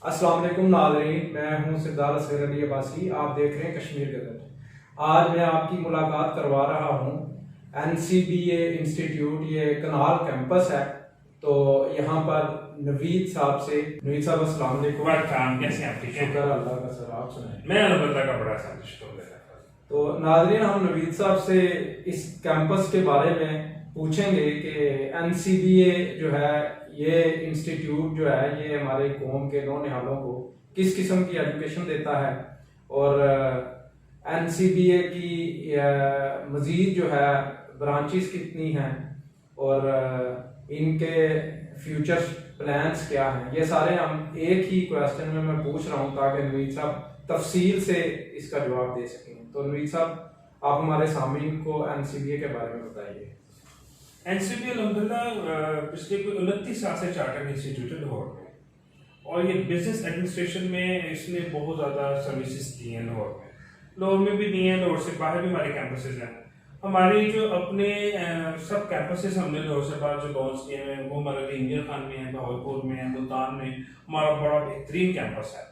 अस्सलाम वालेकुम नाज़रीन, मैं हूं सिद्धार्थ असगर अली अब्बासी। आप देख रहे हैं कश्मीर गज़ट। आज मैं आपकी मुलाकात करवा रहा हूं NCBA इंस्टीट्यूट, ये कनाल कैंपस है। तो यहाँ पर नवीद साहब से। नवीद साहब अस्सलाम वालेकुम। कैसे हैं आप? ठीक है, शुक्र अल्लाह का सर, आप सुनाएं। मैं अल्लाह का बड़ा संतुष्ट हूँ। तो नाज़रीन, हम नवीद साहब से इस कैंपस के बारे में पूछेंगे कि NCBA जो है, ये इंस्टीट्यूट जो है, ये हमारे कौम के नौनिहालों को किस किस्म की एजुकेशन देता है और NCBA की मज़ीद जो है ब्रांचेस कितनी हैं और इनके फ्यूचर प्लान्स क्या हैं। ये सारे हम एक ही क्वेश्चन में मैं पूछ रहा हूँ ताकि नवीद साहब तफसील से इसका जवाब दे सकें। तो नवीद साहब, आप हमारे सामीन को NCBA के बारे में बताइए। एनसीबी अल्हम्दुलिल्लाह पिछले कोई 29 साल से चार्टर्ड इंस्टीट्यूट है लाहौर में, और ये बिजनेस एडमिनिस्ट्रेशन में इसने बहुत ज़्यादा सर्विसेज दी हैं। लाहौर में भी दी हैं, लाहौर से बाहर भी हमारे कैंपसेस हैं। हमारे जो अपने सब कैंपसेस हमने लाहौर से बाहर जो लॉन्च किए हैं वो हमारे इंजीनियर खान में है, भावलपुर में है, मुल्तान में हमारा बड़ा बेहतरीन कैंपस है।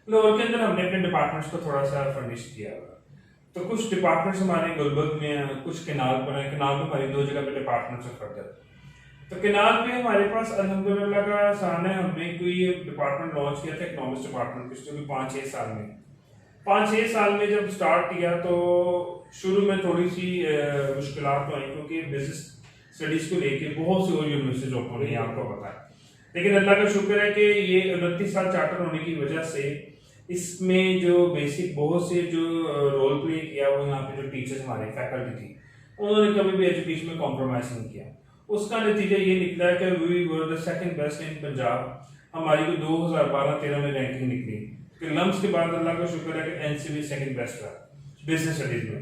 लाहौर के अंदर हमने अपने डिपार्टमेंट्स को थोड़ा सा फर्निश किया हुआ। तो कुछ डिपार्टमेंट्स हमारे गुलबर्ग में हैं, कुछ केनाल पर है। केनाल में हमारी 2 जगह पे डिपार्टमेंट्स है फर्दर। तो केनाल पे हमारे पास अल्हम्दुलिल्लाह का आसान है। हमने कोई डिपार्टमेंट लॉन्च किया था, इकोनॉमिक्स डिपार्टमेंट, पिछले 5-6 साल में। 5-6 साल में जब स्टार्ट किया तो शुरू में थोड़ी सी मुश्किलात तो आई, क्योंकि बिजनेस स्टडीज को लेके बहुत सी और यूनिवर्सिटीज ओपन हुई, आपको पता है। लेकिन अल्लाह का शुक्र है कि ये 29 साल चार्टर होने की वजह से इसमें जो बेसिक बहुत से जो रोल प्ले किया, वो यहाँ पे जो टीचर्स हमारे फैकल्टी थी, उन्होंने कभी भी एजुकेशन में कॉम्प्रोमाइज नहीं किया। उसका नतीजा ये निकला कि we were the second best in Punjab. हमारी को 2012-13 में रैंकिंग निकली कि लम्स के बाद अल्लाह का शुक्र है कि NCBA सेकंड बेस्ट रहा बिजनेस स्टडीज में।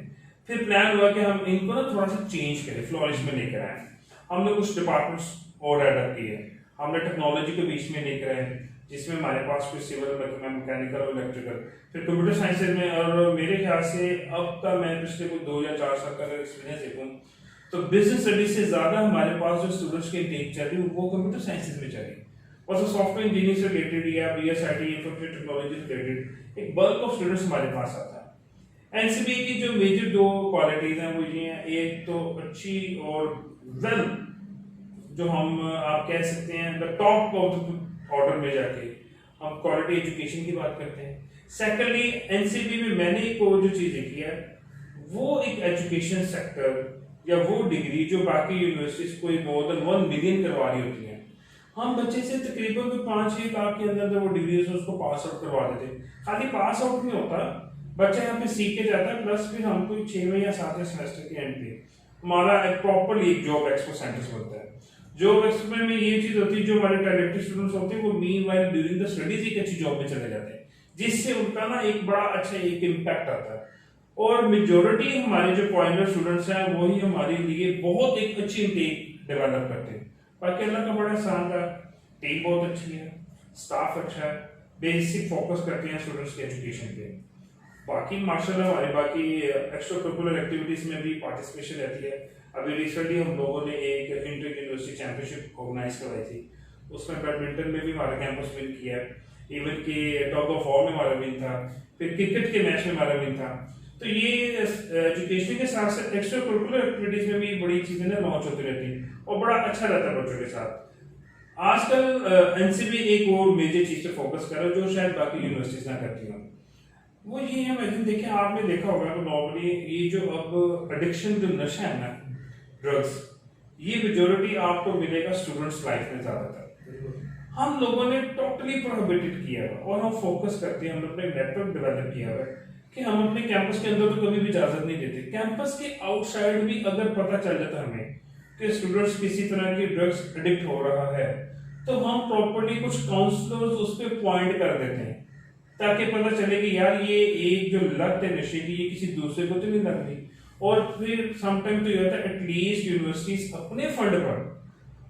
फिर प्लान हुआ कि हम इनको ना थोड़ा सा चेंज करें, फ्लोरिश में लेकर आए। हमने कुछ डिपार्टमेंट्स और एड किए। हमने टेक्नोलॉजी को बीच में लेकर आए, जिसमें हमारे पास कुछ सिविल, मैकेनिकल और इलेक्ट्रिकल, फिर कंप्यूटर साइंसेज में। और मेरे ख्याल से अब का मैं पिछले कुछ 2 या 4 साल का एक्सपीरियंस देखूँ तो बिजनेस स्टडीज से ज्यादा हमारे पास जो स्टूडेंट्स की इंटेक चल रही है वो कंप्यूटर साइंसेज में चल रही है। और तो सॉफ्टवेयर इंजीनियरिंग से रिलेटेड या BSIT इंफॉर्मेशन टेक्नोलॉजी से रिलेटेड एक बल्क ऑफ स्टूडेंट्स हमारे पास आता है। NCBA की जो मेजर 2 क्वालिटीज हैं वो ये हैं, एक तो अच्छी और वेल, जो हम आप कह सकते हैं the top of the order में जाके हम क्वालिटी एजुकेशन की बात करते हैं। सेकेंडली, NCBA में मैंने एक और जो चीज देखी है वो एक एजुकेशन सेक्टर या वो डिग्री जो बाकी यूनिवर्सिटीज कोई मोर देन 1 मिलियन करवा रही होती है, हम बच्चे से तकरीबन 5-6 लाख के अंदर वो डिग्री उसको पास आउट करवा देते। खाली पास आउट नहीं होता, बच्चा यहाँ पे सीख के जाता है, प्लस फिर हमको 6वें या 7वें सेमेस्टर के एंड पे हमारा प्रॉपरली एक जॉब एक्सपो सेंटर्स बनता है। जॉब एक्सपो में ये चीज होती है, जो हमारे टैलेंटेड स्टूडेंट्स होते हैं वो मीनवाइल ड्यूरिंग द स्टडीज एक अच्छी जॉब में चले जाते हैं, जिससे उनका ना एक बड़ा अच्छा एक इम्पैक्ट आता है। और मेजोरिटी हमारे जो पॉइंटर स्टूडेंट्स हैं वही हमारे लिए बहुत एक अच्छी इंटेक डेवलप करते हैं। बाकी अल्लाह का बड़ा एहसान था, टीम बहुत अच्छी है, स्टाफ अच्छा है, बेसिक फोकस करते हैं स्टूडेंट्स के एजुकेशन पे। बाकी माशाल्लाह हमारे बाकी एक्स्ट्रा करिकुलर एक्टिविटीज में भी पार्टिसिपेशन रहती है। अभी रिसेंटली हम लोगों ने एक इंटर यूनिवर्सिटी चैंपियनशिप ऑर्गेनाइज करवाई थी, उसमें बैडमिंटन में भी हमारा कैंपस विन किया, इवन कि टग ऑफ वॉर में हमारा विन था, फिर क्रिकेट के मैच में हमारा विन था। तो ये एजुकेशन के साथ साथ एक्स्ट्रा करिकुलर एक्टिविटीज में भी बड़ी चीजें ना लॉन्च होती रहती हैं और बड़ा अच्छा रहता है बच्चों के साथ। आजकल NCBA एक और मेजर चीज पे फोकस कर रहा है जो शायद बाकी यूनिवर्सिटीज ना करती हों, वो ये है। मैं देखिए, आपने देखा होगा तो नॉर्मली ये जो अब एडिक्शन जो नशा है ना, ड्रग्स, ये मेजोरिटी आपको मिलेगा स्टूडेंट्स लाइफ में ज्यादातर। हम लोगों ने टोटली प्रोहिबिटेड किया है और हम फोकस करते हैं, हमने अपने नेटवर्क डेवलप किया हुआ है कि हम अपने कैंपस के अंदर तो कभी भी इजाजत नहीं देते। कैंपस के आउटसाइड भी अगर पता चल जाता है हमें कि स्टूडेंट्स किसी तरह की ड्रग्स एडिक्ट हो रहा है, तो हम प्रॉपर्ली कुछ काउंसलर्स उस पर पॉइंट कर देते हैं, ताकि पता चले कि यार ये एक जो लत है नशे की, ये किसी दूसरे को तो नहीं लग रही। और फिर समटाइम तो ये होता है एटलीस्ट यूनिवर्सिटीज अपने फंड पर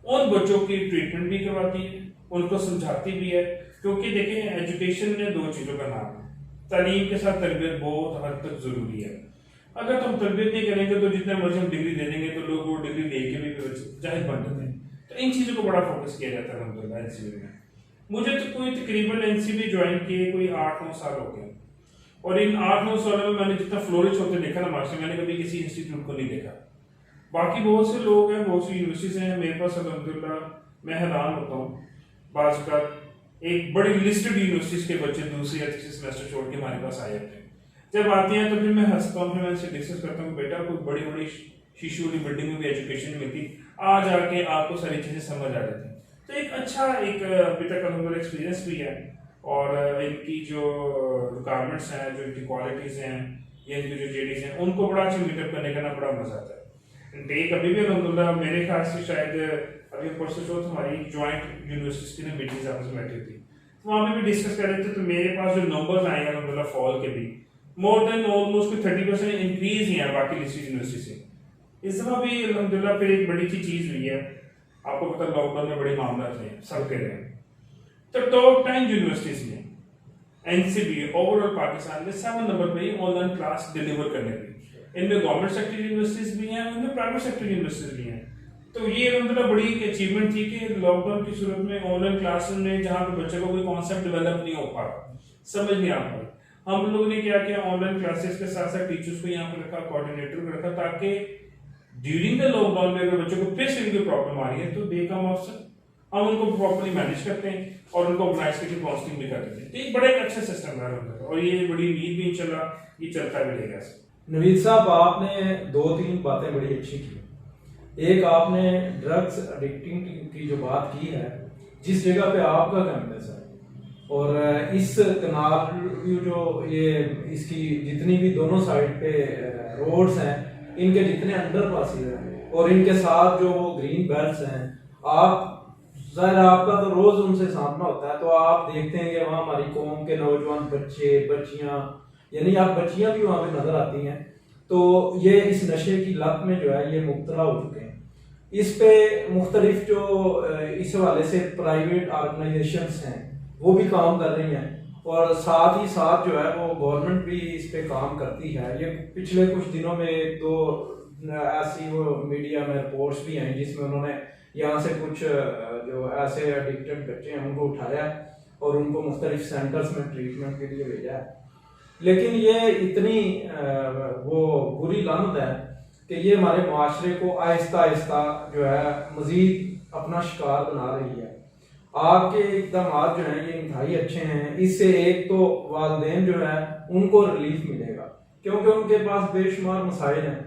उन बच्चों की ट्रीटमेंट भी करवाती है, उनको समझाती भी है। क्योंकि देखें, एजुकेशन में 2 चीजों का नाम है, तालीम के साथ तरबियत बहुत हद तक जरूरी है। अगर तुम तरबियत नहीं करेंगे तो जितने मर्जी हम डिग्री दे देंगे तो लोग वो डिग्री लेके भी जाहिर बन जाते हैं। तो इन चीजों को बड़ा फोकस किया जाता है अल्हम्दुलिल्लाह NCBA में। मुझे तो कोई तकरीबन एनसीबी ज्वाइन किए कोई 8-9 साल हो गए, और इन 8-9 सालों में मैंने जितना फ्लोरिश होते देखा ना मार्क्स, मैंने कभी किसी इंस्टीट्यूट को नहीं देखा। बाकी बहुत से लोग हैं, बहुत सी यूनिवर्सिटीज हैं मेरे पास, अल्हम्दुलिल्लाह मैं हैरान होता हूँ। बाज का एक बड़ी लिस्टेड यूनिवर्सिटीज के बच्चे दूसरी या तीसरे सेमेस्टर छोड़ के हमारे पास आए होते हैं। जब आते हैं तो फिर मैं हंसता हूँ, फिर मैं उनसे डिस्कस करता हूँ, बेटा कोई बड़ी बड़ी शीशे वाली बिल्डिंग में भी एजुकेशन मिलती, आ जाके आपको सारी चीजें समझ आ जाती। तो एक अच्छा एक अभी तक अल्हम्दुलिल्लाह एक्सपीरियंस भी है, और इनकी जो रिक्वायरमेंट्स हैं, जो इनकी क्वालिटीज हैं, या इनकी जो जेडीज हैं, उनको बड़ा अच्छा मीटअप करने का ना बड़ा मजा आता है। टेक अभी भी अल्हम्दुलिल्लाह मेरे ख्याल से शायद अभी परसों चौथ हमारी ज्वाइंट यूनिवर्सिटी की मीटिंग्स आपस में बैठी थी, तो वहाँ पे भी डिस्कस कर रहे थे। तो मेरे पास जो नंबर्स आए हैं अल्हम्दुलिल्लाह फॉल के भी मोर देन ऑलमोस्ट 30% इंक्रीज ही है बाकी लिस्टेड यूनिवर्सिटी से। इस दफा भी अल्हम्दुलिल्लाह फिर एक बड़ी सी चीज हुई है, आपको पता लॉकडाउन में बड़े मामला थे सब कह रहे हैं, तो टॉप 10 यूनिवर्सिटीज में एनसीबी ओवरऑल पाकिस्तान में 7 नंबर पे ऑनलाइन क्लास डिलीवर करने पे। इनमें गवर्नमेंट सेक्टर यूनिवर्सिटीज भी हैं, इनमें प्राइवेट सेक्टर यूनिवर्सिटीज भी हैं। तो ये अल्हम्दुलिल्लाह बड़ी एक अचीवमेंट थी कि लॉकडाउन की सूरत में ऑनलाइन क्लासेस में जहाँ पे बच्चे को कोई कॉन्सेप्ट डेवलप नहीं हो पा रहा, समझ नहीं आ पा रहा, हम लोगों ने क्या किया, ऑनलाइन क्लासेस के साथ साथ टीचर्स को यहाँ पे रखा, कोऑर्डिनेटर को रखा, ताकि ड्यूरिंग द लॉकडाउन में अगर बच्चों को फिर से कोई प्रॉब्लम आ रही है तो दे कम ऑप्शन, हम उनको प्रॉपर्ली मैनेज करते हैं और उनको ऑर्गेनाइज करके काउंसलिंग भी कर देते हैं। तो एक बड़ा एक अच्छा सिस्टम है और ये बड़ी उम्मीद भी इंशाल्लाह ये चलता भी रहेगा। नवीद साहब, आपने 2-3 बातें बड़ी अच्छी की। एक आपने ड्रग्स एडिक्टिंग की जो बात की है, जिस जगह पे आपका कैंपस है, और इस कनाल व्यू जो ये इसकी जितनी भी दोनों साइड पे रोड्स हैं, इनके जितने अंडरपासेस हैं और इनके साथ जो ग्रीन बेल्ट्स हैं, आप ज़ाहिर आपका तो रोज उनसे सामना होता है, तो आप देखते हैं कि वहाँ हमारी कौम के नौजवान बच्चे बच्चियाँ, यानी आप बच्चियाँ भी वहाँ पे नजर आती हैं, तो ये इस नशे की लत में जो है ये मुब्तला हो चुके हैं। इस पे मुख्तलिफ जो इस हवाले से प्राइवेट ऑर्गेनाइजेशंस हैं वो भी काम कर रही हैं, और साथ ही साथ जो है वो गवर्नमेंट भी इस पे काम करती है। ये पिछले कुछ दिनों में तो ऐसी वो मीडिया में रिपोर्ट्स भी हैं जिसमें उन्होंने यहाँ से कुछ जो ऐसे एडिक्टेड बच्चे हैं उनको उठाया और उनको मुख्तलिफ सेंटर्स में ट्रीटमेंट के लिए भेजा है। लेकिन ये इतनी वो बुरी लानत है कि ये हमारे माशरे को आहिस्ता आहिस्ता जो है मजीद अपना शिकार बना रही है। आपके इकदाम जो हैं ये इंतहाई अच्छे हैं। इससे एक तो वालिदैन जो है उनको रिलीफ मिलेगा, क्योंकि उनके पास बेशुमार मसाइल हैं,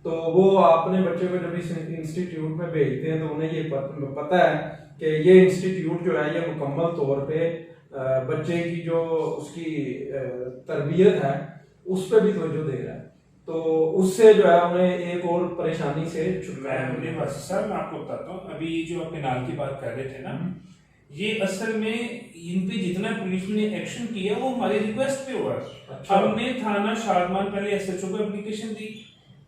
तो वो अपने बच्चे को जब इस इंस्टीट्यूट में भेजते हैं तो उन्हें ये पता है कि ये इंस्टीट्यूट जो है ये मुकम्मल तौर पे बच्चे की जो उसकी तरबियत है उस पर भी तवज्जो दे रहा है, तो उससे जो है उन्हें एक और परेशानी से छुटकारा मिलेगा। सर मैं आपको बताता हूँ, अभी जो अपने नाल की बात कर रहे थे ना, ये असल में इन पे जितना पुलिस ने एक्शन किया वो हमारी रिक्वेस्ट पे हुआ। अच्छा। हमने थाना शादमान पहले एसएचओ को एप्लीकेशन दी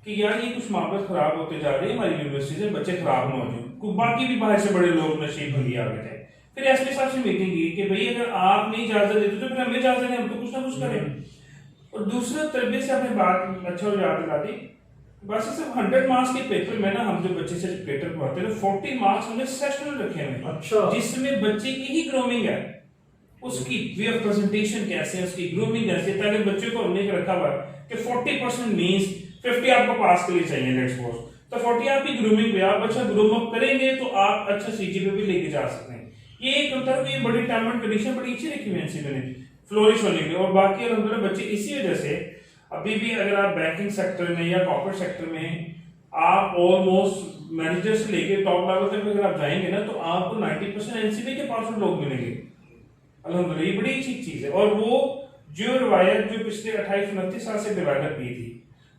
कि यार ये कुछ मामले खराब होते जा रहे हैं हमारी यूनिवर्सिटी से, बच्चे खराब ना हो जाए, बाकी भी बाहर से बड़े लोग नशे भंगी आ गए थे। फिर एसपी साहब से मीटिंग की कि भाई अगर आप नहीं इजाजत देते तो फिर हमें इजाजत दें, हम तो कुछ ना कुछ करें। और दूसरा तरबियत से आपने बात अच्छा याद दिला दी, बस सिर्फ 100 मार्क्स के पेपर में ना हम जो बच्चे से पेपर पढ़ाते हैं 40 मार्क्स हमने सेशनल रखे हैं। अच्छा। जिसमें बच्चे की ही ग्रूमिंग है, उसकी वे ऑफ प्रेजेंटेशन कैसे है, उसकी ग्रूमिंग कैसे, ताकि बच्चे को हमने रखा हुआ कि 40% मींस 50 आपको पास के लिए चाहिए लेट्स सपोज, तो 40 आपकी ग्रूमिंग पे आप अच्छा ग्रूम अप करेंगे तो आप अच्छा सीजीपीए भी लेके जा सकते हैं। ये एक होता है कि बड़ी टर्म एंड कंडीशन बड़ी अच्छी रखी हुई है एनसीबी ने फ्लोरिश होने के लिए। और बाकी अल्हम्दुलिल्लाह बच्चे इसी वजह से अभी भी अगर आप बैंकिंग सेक्टर में या कॉर्पोरेट सेक्टर में आप ऑलमोस्ट मैनेजर से लेके टॉप लेवल तक अगर आप जाएंगे ना तो आपको 90% एनसीबी के पास लोग मिलेंगे। अल्हम्दुलिल्लाह ये बड़ी अच्छी चीज है। और वो जो रवायत जो पिछले 28-29 साल से डेवलप की थी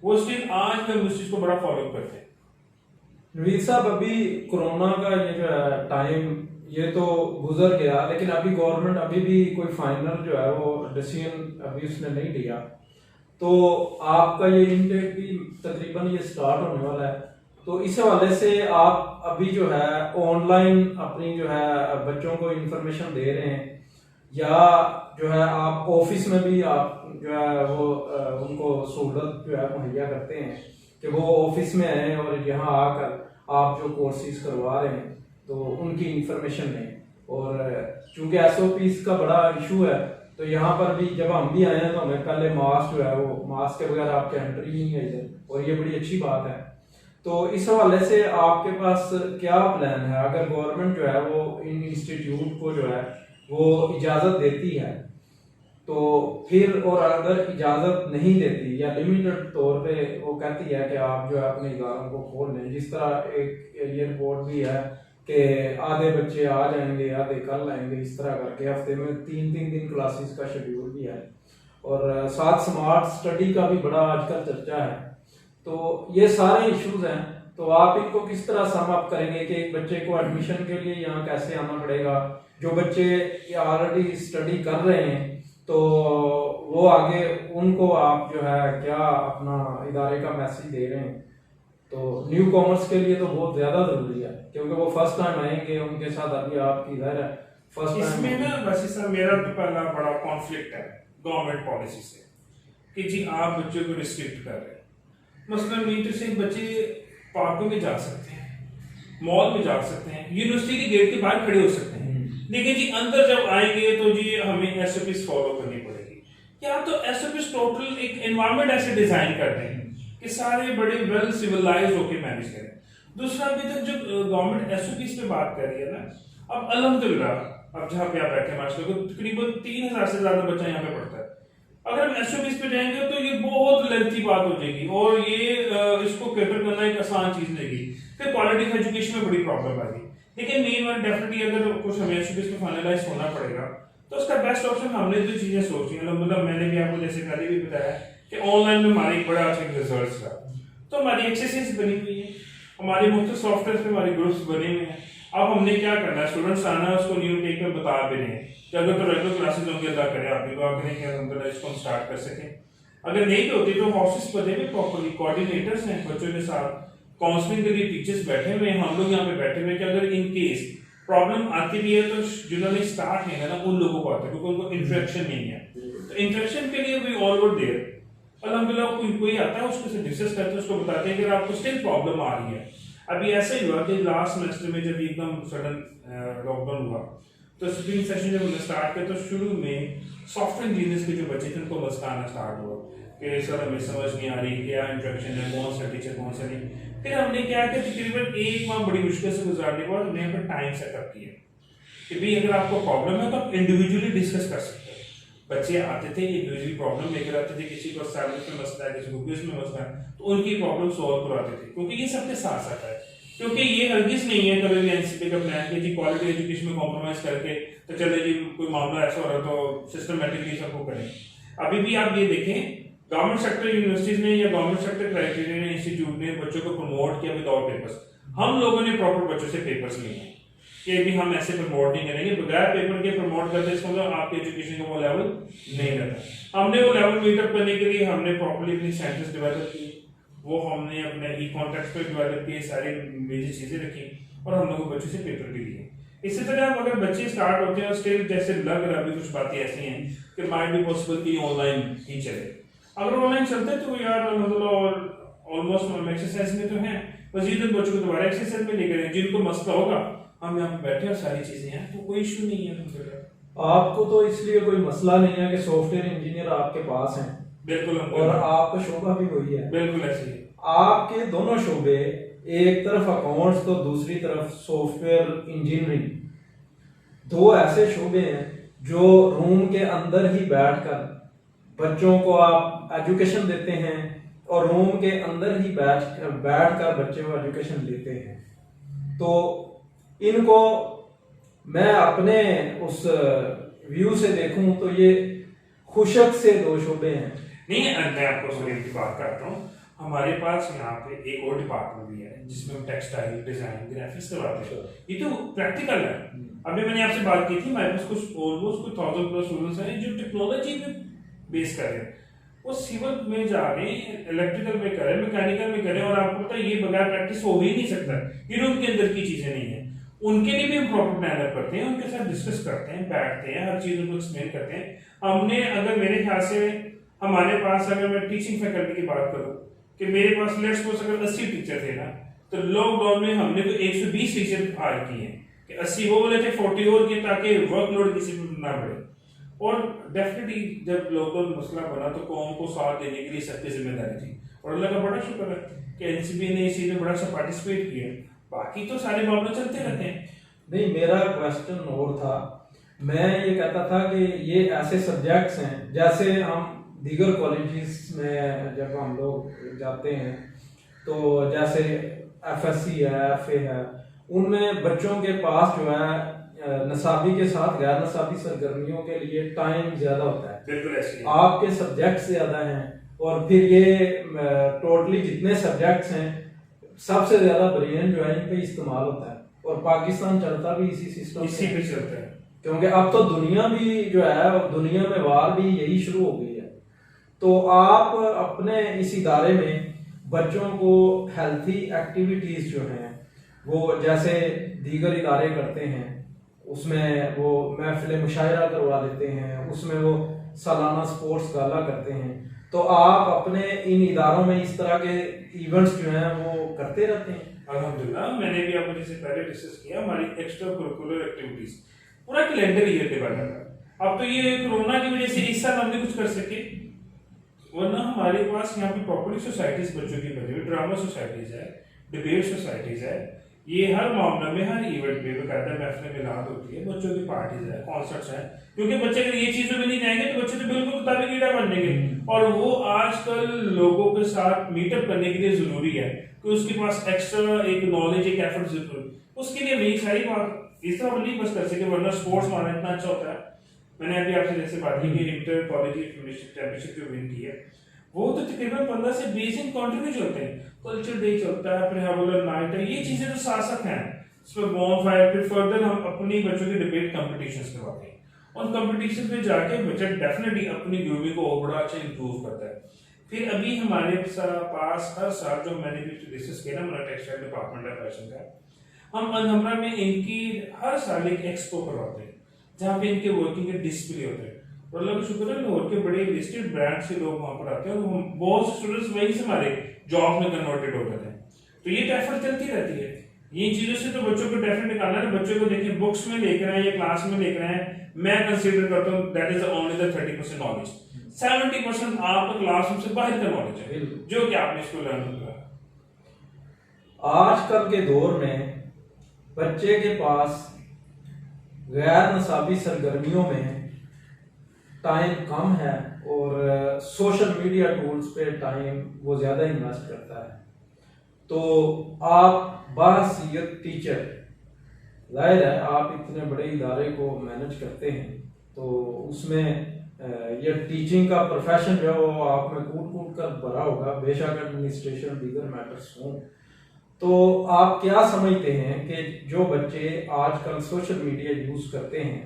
वो स्टिल आज हम उस चीज को बड़ा फॉलो करते हैं। नवीद साहब, अभी कोरोना का ये जो है टाइम ये तो गुजर गया, लेकिन अभी गवर्नमेंट अभी भी कोई फाइनल जो है वो डिसीजन अभी उसने नहीं लिया, तो आपका ये इनटेक भी तकरीबन ये स्टार्ट होने वाला है, तो इस हवाले से आप अभी जो है ऑनलाइन अपनी जो है बच्चों को इंफॉर्मेशन दे रहे हैं या जो है आप ऑफिस में भी आप जो है वो उनको सहूलत जो है मुहैया करते हैं कि वो ऑफिस में आए और यहाँ आकर आप जो कोर्सेज करवा रहे हैं तो उनकी इंफॉर्मेशन लें, और चूंकि SOPs का बड़ा इशू है, तो यहाँ पर भी जब हम भी आए हैं तो हमें पहले मास्क जो है वो मास्क के बगैर आपके एंट्री नहीं है इधर, और ये बड़ी अच्छी बात है। तो इस हवाले से आपके पास क्या प्लान है, अगर गवर्नमेंट जो है वो इन इंस्टीट्यूट को जो है वो इजाज़त देती है तो फिर, और अगर इजाज़त नहीं देती या लिमिटेड तौर पे वो कहती है कि आप जो है अपने इदारों को खोल लें, जिस तरह एक ये रिपोर्ट भी है कि आधे बच्चे आ जाएंगे आधे कल आएंगे, इस तरह करके हफ्ते में 3-3 दिन क्लासेस का शेड्यूल भी है, और साथ स्मार्ट स्टडी का भी बड़ा आजकल चर्चा है। तो ये सारे इश्यूज हैं, तो आप इनको किस तरह सम अप करेंगे कि एक बच्चे को एडमिशन के लिए यहाँ कैसे आना पड़ेगा, जो बच्चे ऑलरेडी स्टडी कर रहे हैं तो वो आगे उनको आप जो है क्या अपना इदारे का मैसेज दे रहे हैं। तो न्यू कॉमर्स के लिए तो बहुत ज्यादा जरूरी है, क्योंकि वो फर्स्ट टाइम आएंगे, उनके साथ अभी आपकी इधर है फर्स्ट टाइम। इसमें ना वैसे सर मेरा तो पहला बड़ा कॉन्फ्लिक्ट है गवर्नमेंट पॉलिसी से कि जी आप बच्चों को रिस्ट्रिक्ट कर रहे हैं। मसलन मीटर से बच्चे पार्कों में जा सकते हैं, मॉल में जा सकते हैं, यूनिवर्सिटी के गेट के बाहर खड़े हो सकते हैं, लेकिन जी अंदर जब आएंगे तो जी हमें एसओपीज फॉलो करनी पड़ेगी। या तो एसओपीज टोटल एक एनवायरनमेंट ऐसे डिजाइन कर दें कि सारे बड़े वेल सिविलाइज होकर मैनेज करें। दूसरा, अभी तक जो गवर्नमेंट एसओपीज पे बात कर रही है ना, अब अल्हम्दुलिल्लाह अब जहाँ पे आप बैठे माशाल्लाह तकरीबन 3000 से ज्यादा बच्चा यहाँ पे पढ़ता है। अगर हम एसओपीज पे जाएंगे तो ये बहुत लेंथी बात हो जाएगी और ये इसको कैटर करना एक आसान चीज नहीं, फिर क्वालिटी ऑफ एजुकेशन में बड़ी प्रॉब्लम आएगी। लेकिन मेन वन डेफिनेटली अगर कुछ हमें एसओपीज में फाइनलाइज होना पड़ेगा तो उसका बेस्ट ऑप्शन हमने जो चीजें सोची हैं, मतलब मैंने भी आपको जैसे पहले भी बताया कि ऑनलाइन में हमारी एक बड़ा अच्छा रिजल्ट था, तो हमारी एक्सरसाइज बनी हुई है, हमारी मुख्तलिफ सॉफ्टवेयर पे हमारे ग्रुप्स बने हुए हैं। अब हमने क्या करना है, स्टूडेंट्स आना है उसको न्यू टेक पे बता भी रहे हैं कि अगर तो रेगुलर क्लासेस होंगे अदा करें, आप भी दुआ करें कि अलहमदुलिल्लाह इसको हम स्टार्ट कर सकें। अगर नहीं होती तो हाउसेस बने हुए प्रॉपर्ली कोऑर्डिनेटर्स हैं बच्चों के साथ, काउंसलिंग के लिए टीचर्स बैठे हुए हैं, हम लोग यहाँ पे बैठे हुए हैं कि अगर इन केस प्रॉब्लम आती भी है तो जिन्होंने स्टार्ट नहीं है ना उन लोगों को आता है, क्योंकि उनको इंटरेक्शन नहीं है। तो इंटरेक्शन के लिए वी ऑल वर देयर। अल्हम्दुलिल्लाह कोई आता है उसको डिस्कस करते हैं, उसको बताते हैं कि आपको स्टिल प्रॉब्लम आ रही है। अभी ऐसा ही हुआ कि लास्ट सेमेस्टर में जब एकदम सडन लॉकडाउन हुआ तो स्प्रिंग सेशन जब हमने स्टार्ट किया तो शुरू में सॉफ्टवेयर इंजीनियर्स के जो बच्चे थे उनको मस्का आना स्टार्ट हुआ कि सर हमें समझ नहीं आ रही क्या इंट्रोडक्शन है, कौन सा टीचर कौन सा नहीं। फिर हमने क्या किया, तकरीबन एक माह बड़ी मुश्किल से गुजारने के बाद हमने यहाँ पर टाइम सेटअप किया कि भाई अगर आपको प्रॉब्लम है तो आप इंडिविजुअली डिस्कस कर सकते हैं। बच्चे आते थे इंडिविजुअली प्रॉब्लम लेकर आते थे, किसी को सैलरी में मसला है, किसी को क्विज में मसला है, तो उनकी प्रॉब्लम सॉल्व कराते थे, क्योंकि ये सबके साथ साथ है। क्योंकि ये हरगिज नहीं है कभी भी एनसीपी का प्लान कि जी क्वालिटी एजुकेशन में कॉम्प्रोमाइज करके तो चले जी कोई मामला ऐसा हो रहा तो सिस्टमेटिकली सबको करें। अभी भी आप ये देखें गवर्नमेंट सेक्टर यूनिवर्सिटीज ने या गवर्नमेंट सेक्टर क्राइटेरियन इंस्टीट्यूट ने बच्चों को प्रमोट किया विदाउट पेपर्स। हम लोगों ने प्रॉपर बच्चों से पेपर्स लिए हैं कि भी हम ऐसे प्रमोट नहीं करेंगे, बगैर पेपर के प्रमोट करते इसका मतलब आपके एजुकेशन का वो लेवल नहीं रहता। हमने वो लेवल मीटअप करने के लिए हमने प्रॉपर्ली अपनी सेंटर्स डेवलप किए, वो हमने अपने ई कॉन्टेक्ट पे डेवलप किए, सारी मेजर चीजें रखी और हम लोगों बच्चों से पेपर भी लिए। इसी तरह अब अगर बच्चे स्टार्ट होते हैं और स्टिल जैसे लग रहा है कुछ बातें ऐसी हैं कि माइट बी पॉसिबल कि ऑनलाइन ही चले। अगर ऑनलाइन चलते तो यार मतलब ऑलमोस्ट हम एक्सरसाइज में तो हैं, मजीद बच्चों को दोबारा एक्सरसाइज में लेकर जिनको मसला होगा हम यहाँ पे बैठे और सारी चीजें हैं, तो कोई इशू नहीं है। आपको तो इसलिए कोई मसला नहीं है कि सॉफ्टवेयर इंजीनियर आपके पास हैं, बिल्कुल, और आपका शोबा भी वही है, बिल्कुल ऐसे ही। आपके दोनों शोबे, एक तरफ अकाउंट्स तो दूसरी तरफ सॉफ्टवेयर इंजीनियरिंग, दो ऐसे शोबे हैं जो रूम के अंदर ही बैठकर बच्चों को आप एजुकेशन देते हैं और रूम के अंदर ही बैठकर बच्चे को एजुकेशन देते हैं। तो इनको मैं अपने उस व्यू से देखूं तो ये खुशक से दो शोबे हैं। नहीं, मैं आपको सुनील की बात करता हूँ। हमारे पास यहाँ पे एक और डिपार्टमेंट भी है जिसमें हम टेक्सटाइल डिजाइन ग्राफिक्स करवाते हैं। ये तो प्रैक्टिकल है। अभी मैंने आपसे बात की थी, हमारे पास कुछ ऑलमोस्ट कुछ 1000+ स्टूडेंट्स हैं जो टेक्नोलॉजी पे बेस कर रहे हैं। वो सिविल में जा रहे हैं, इलेक्ट्रिकल में करें, मैकेनिकल में करें, और आपको पता है ये बगैर प्रैक्टिस हो ही नहीं सकता। ये उनके अंदर की चीजें नहीं है। उनके लिए भी हम प्रॉपर प्लान अप करते हैं, उनके साथ डिस्कस करते हैं, बैठते हैं, हर चीज उनको एक्सप्लेन करते हैं। हमने अगर मेरे ख्याल से हमारे पास अगर मैं टीचिंग फैकल्टी की बात करूं कि मेरे पास लेट्स सपोज अगर 80 टीचर थे ना, तो लॉकडाउन में हमने तो 120 टीचर हायर किए हैं कि 80 वो बोले थे 40 और किए ताकि वर्कलोड किसी पे ना बढ़े। और डेफिनेटली जब लोकल मसला बना तो कौम को साथ देने के लिए सबकी जिम्मेदारी थी, और अल्लाह का बड़ा शुक्र है कि एनसीबी ने इसी में बड़ा सा पार्टिसिपेट किया। बाकी तो सारे मामले चलते रहते हैं। नहीं, मेरा क्वेश्चन और था, मैं ये कहता था कि ये ऐसे सब्जेक्ट्स हैं जैसे हम दीगर कॉलेजेस में जब हम लोग जाते हैं तो जैसे एफएससी है, एफए है, उनमें बच्चों के पास जो है नसाबी के साथ गैर नसाबी सरगर्मियों के लिए टाइम ज्यादा होता है। बिल्कुल ऐसे ही। आपके सब्जेक्ट्स ज्यादा हैं और फिर ये टोटली जितने सब्जेक्ट्स हैं सबसे ज्यादा ब्रेन जो है इन पे इस्तेमाल होता है, और पाकिस्तान चलता भी इसी सिस्टम इसी पे चलता है, क्योंकि अब तो दुनिया भी जो है, दुनिया में वार भी यही शुरू हो गई है। तो आप अपने इस इदारे में बच्चों को हेल्थी एक्टिविटीज जो हैं वो जैसे दीगर इदारे करते हैं, उसमें वो महफिल मुशायरा करवा देते हैं, उसमें वो सालाना स्पोर्ट्स गाला करते हैं, तो आप अपने इन इदारों में इस तरह के इवेंट्स जो हैं वो करते रहते हैं? अल्हम्दुलिल्लाह, मैंने भी आपको जैसे पहले डिस्कस किया, हमारी एक्स्ट्रा करिकुलर एक्टिविटीज पूरा कैलेंडर ईयर डेवलप है। अब तो ये कोरोना की वजह से इस साल हमने कुछ कर सके, वरना हमारे पास यहाँ पे प्रॉपर्टी सोसाइटीज बच्चों की बनी हुई, ड्रामा सोसाइटीज है, डिबेट सोसाइटीज है, ये हर मामले में हर इवेंट में बकायदा महफिल मिलाद होती है, बच्चों की पार्टीज है, कॉन्सर्ट्स हैं, क्योंकि बच्चे अगर ये चीजों में नहीं जाएंगे तो बच्चे तो बिल्कुल किताबी कीड़ा बन जाएंगे। और वो आजकल लोगों के साथ मीटअप करने के लिए जरूरी है कि उसके पास एक्स्ट्रा एक नॉलेज, एक एफर्ट जरूर, उसके लिए मेरी सारी बात इस तरह नहीं बस कर सके, वरना स्पोर्ट्स हमारा इतना अच्छा होता है। मैंने अभी आपसे जैसे बात की कि इंटर कॉलेज चैंपियनशिप जो विन की है, वो तो तकरीबन 15 से 20 दिन कंटिन्यू चलते हैं, कल्चर डे चलता है, फिर हैवलर नाइट है, ये चीजें तो साथ साथ हैं। इसमें बॉन फायर, फिर फर्दर हम अपनी बच्चों की डिबेट कंपटीशंस करवाते हैं, और कंपटीशन में जाके बच्चा डेफिनेटली अपनी ग्रूमिंग को और बड़ा अच्छा इंप्रूव करता है। फिर अभी हमारे पास हर साल जो मैंने भी डिस्कस किया ना, हमारा टेक्सटाइल डिपार्टमेंट है फैशन का, हम अनहमरा में इनकी हर साल एक एक्सपो करवाते हैं जहाँ पे इनके वर्किंग के डिस्प्ले होते हैं, और अल्लाह का शुक्र है लाहौर के बड़े लिस्टेड ब्रांड से लोग वहाँ पर आते हैं, और बहुत स्टूडेंट्स वहीं से हमारे जॉब में कन्वर्टेड हो जाते हैं। तो ये एफर्ट चलती रहती है। ये चीजों से तो बच्चों को डेफिनेट निकालना है। बच्चों को देखिए बुक्स में लेकर आए या क्लास में लेकर आए, मैं कंसीडर करता हूँ that is only the 30% knowledge, 70% आपका क्लासरूम से बाहर का नॉलेज है जो कि आपने इसको लर्न किया। आजकल के दौर में बच्चे के पास गैर नसाबी सरगर्मियों में टाइम कम है और सोशल मीडिया टूल्स पे टाइम वो ज़्यादा इन्वेस्ट करता है, तो आप बाहसीयत टीचर, जाहिर है आप इतने बड़े इदारे को मैनेज करते हैं, तो उसमें ये टीचिंग का प्रोफेशन जो है वो आप में कूट कूट कर भरा होगा, बेशक एडमिनिस्ट्रेशन दीगर मैटर्स हों, तो आप क्या समझते हैं कि जो बच्चे आजकल सोशल मीडिया यूज़ करते हैं,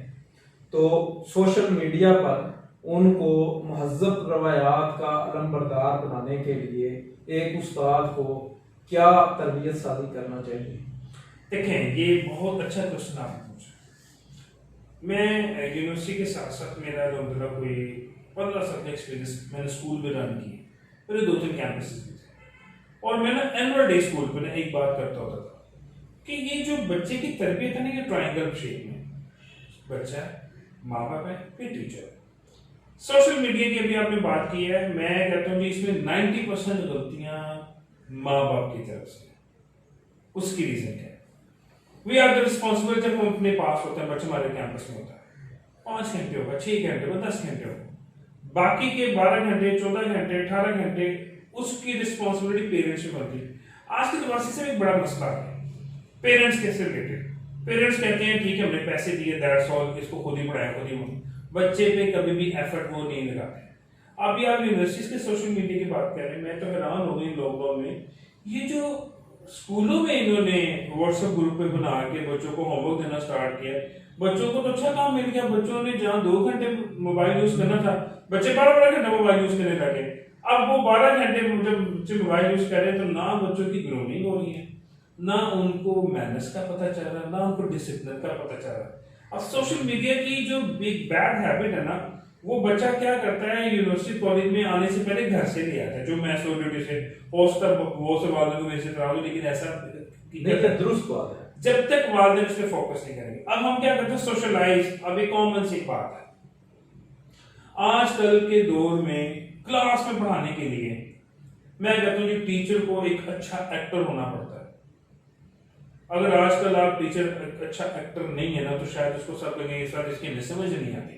तो सोशल मीडिया पर उनको महज़्ज़ब रवायात का अलमबरदार बनाने के लिए एक उस्ताद को क्या तरबियत शादी करना चाहिए? देखें, ये बहुत अच्छा क्वेश्चन आपने पूछा। मैं यूनिवर्सिटी के साथ साथ मेरा अलहमदुलिल्लाह कोई 15 साल का एक्सपीरियंस मैंने स्कूल में रन किए, मेरे 2-3 कैंपसेस भी थे, और मैं ना एनुअल डे स्कूल पे ना एक बात करता होता था कि ये जो बच्चे की तरबियत है ना, ये ट्रायंगल शेप में, बच्चा, माँ बाप है, फिर टीचर। सोशल मीडिया की अभी आपने बात की है, मैं कहता हूँ कि इसमें 90% गलतियां माँ बाप की तरफ से। उसकी रीजन क्या है? We are the responsible. जब हम अपने पास होते हैं, बच्चा हमारे कैंपस में होता है, 5 घंटे होगा, 6 घंटे होगा, 10 घंटे होगा, बाकी के 12 घंटे, 14 घंटे, 18 घंटे उसकी रिस्पॉन्सिबिलिटी पेरेंट्स की बनती है। आज के दौर से एक बड़ा मसला है पेरेंट्स के रिलेटेड। पेरेंट्स कहते हैं ठीक है हमने पैसे दिए, दैट्स ऑल, इसको खुद ही पढ़ाया, खुद ही बच्चे पे कभी भी एफर्ट वो नहीं लगाते। अभी आप यूनिवर्सिटीज के सोशल मीडिया की बात कर रहे हैं, मैं तो हैरान हो गई लॉकडाउन में, ये जो स्कूलों में इन्होंने व्हाट्सएप ग्रुप पे बना के बच्चों को होमवर्क देना स्टार्ट किया। बच्चों को तो अच्छा काम मिल गया, बच्चों ने जहाँ 2 घंटे मोबाइल यूज करना था, बच्चे 12 घंटे मोबाइल यूज करने लगे। अब वो 12 घंटे जब बच्चे मोबाइल यूज कर रहे हैं, तो ना बच्चों की ग्रूमिंग हो रही है, ना उनको मैनर्स का पता चल रहा है, ना उनको डिसिप्लिन का पता चल रहा है। अब सोशल मीडिया की जो एक बैड हैबिट है ना, वो बच्चा क्या करता है, यूनिवर्सिटी कॉलेज में आने से पहले घर से ले आता है, जो मैं सो ड्यूटी से होस्ट वो सवाल को मेरे से करा दूं, लेकिन ऐसा नहीं, दुरुस्त बात है, जब तक वालिदैन उस पर फोकस नहीं करेंगे। अब हम क्या करते हैं, सोशलाइज। अब एक कॉमन सी बात है, आजकल के दौर में क्लास में पढ़ाने के लिए मैं कहता हूं कि टीचर को एक अच्छा एक्टर होना पड़ता है। अगर आजकल आप टीचर अच्छा एक्टर नहीं है ना, तो शायद उसको सब लगेंगे सर इसकी हमें समझ नहीं आती।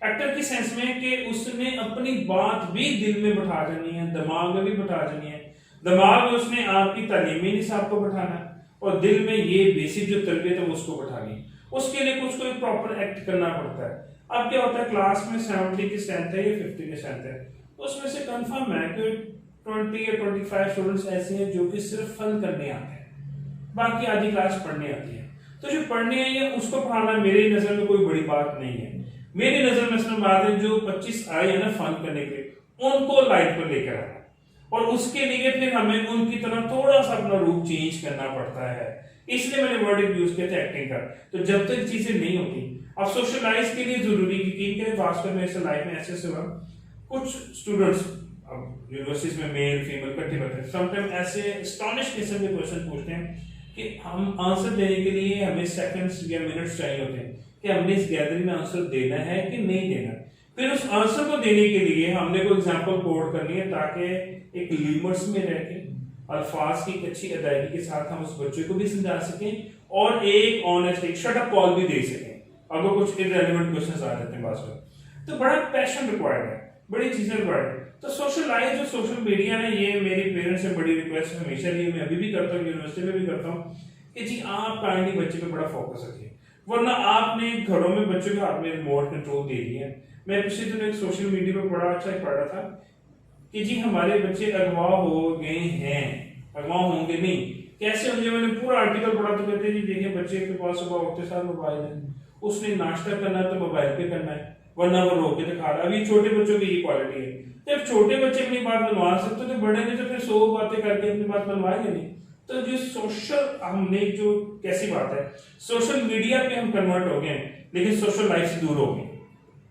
एक्टर की सेंस में कि उसने अपनी बात भी दिल में बैठा देनी है, दिमाग में भी बैठा देनी है। दिमाग में उसने आपकी तालीमी निसाब को बैठाना है और दिल में ये बेसिक जो तरबियत है वो उसको बैठानी है। उसके लिए कुछ कोई प्रॉपर एक्ट करना पड़ता है। अब क्या होता है, क्लास में 70 की स्ट्रेंथ है या 50 की स्ट्रेंथ है, उसमें से कंफर्म है कि 20 या 25 स्टूडेंट्स ऐसे हैं जो कि सिर्फ फन करने आते हैं, बाकी आधी क्लास पढ़ने आती है। तो जो पढ़ने आई है उसको पढ़ाना मेरी नजर में कोई बड़ी बात नहीं है। मेरी नजर में सिर्फ बात है जो 25 आए है ना फन करने के लिए, उनको लाइट पर लेकर आना, और उसके लिए फिर हमें उनकी तरह थोड़ा सा अपना रूप चेंज करना पड़ता है। इसलिए मैंने वर्ड यूज किया था एक्टिंग का। तो जब तक चीजें नहीं होती, अब सोशलाइज के लिए जरूरी कि वास्तव में ऐसे लाइफ में ऐसे हुआ, कुछ स्टूडेंट्स अब यूनिवर्सिटीज में मेल फीमेल इकट्ठे बैठे हैं, समटाइम ऐसे एस्टॉनिश किस्म के क्वेश्चन पूछते हैं कि हम आंसर देने के लिए हमें सेकंड्स या मिनट्स चाहिए होते हैं कि हमने इस गैदरिंग में आंसर देना है कि नहीं देना। फिर उस आंसर को देने के लिए हमने कोई एग्जांपल कोड करनी है ताकि एक लिमिट्स में रह के अल्फाज की अच्छी अदायगी के साथ हम उस बच्चे को भी समझा सकें और एक ऑनेस्ट एक शट अप कॉल भी दे सकें अगर कुछ इररिलेवेंट क्वेश्चंस आ जाते हैं पास में। तो बड़ा पैशन रिक्वायर्ड है, बड़ी चीजें रिक्वायर्ड है। तो सोशलाइज जो सोशल मीडिया ने, ये मेरी पेरेंट्स से बड़ी रिक्वेस्ट हमेशा रही है, मैं अभी भी करता हूँ, यूनिवर्सिटी में भी करता हूँ कि जी आप काइंडली बच्चे पे बड़ा फोकस रखिए, वरना आपने घरों में बच्चों के हाथ में रिमोट कंट्रोल दे दिया है। मैं पिछले दिनों एक सोशल मीडिया पर बड़ा अच्छा पढ़ रहा था कि जी हमारे बच्चे अगवा हो गए हैं, अगवा होंगे नहीं, कैसे होंगे? मैंने पूरा आर्टिकल पढ़ा तो कहते जी देखिए बच्चे के पास सुबह उठते साथ मोबाइल है, उसने नाश्ता करना है तो मोबाइल पे करना है, वरना वो रोके दिखा रहा है। अभी छोटे बच्चों की ये क्वालिटी है। जब छोटे बच्चे अपनी बात मनवा सकते तो बड़े ने तो फिर 100 बातें करके अपनी बात मनवाएंगे नहीं। तो जो सोशल हमने जो कैसी बात है, सोशल मीडिया पे हम कन्वर्ट हो गए हैं लेकिन सोशल लाइफ से दूर हो गए।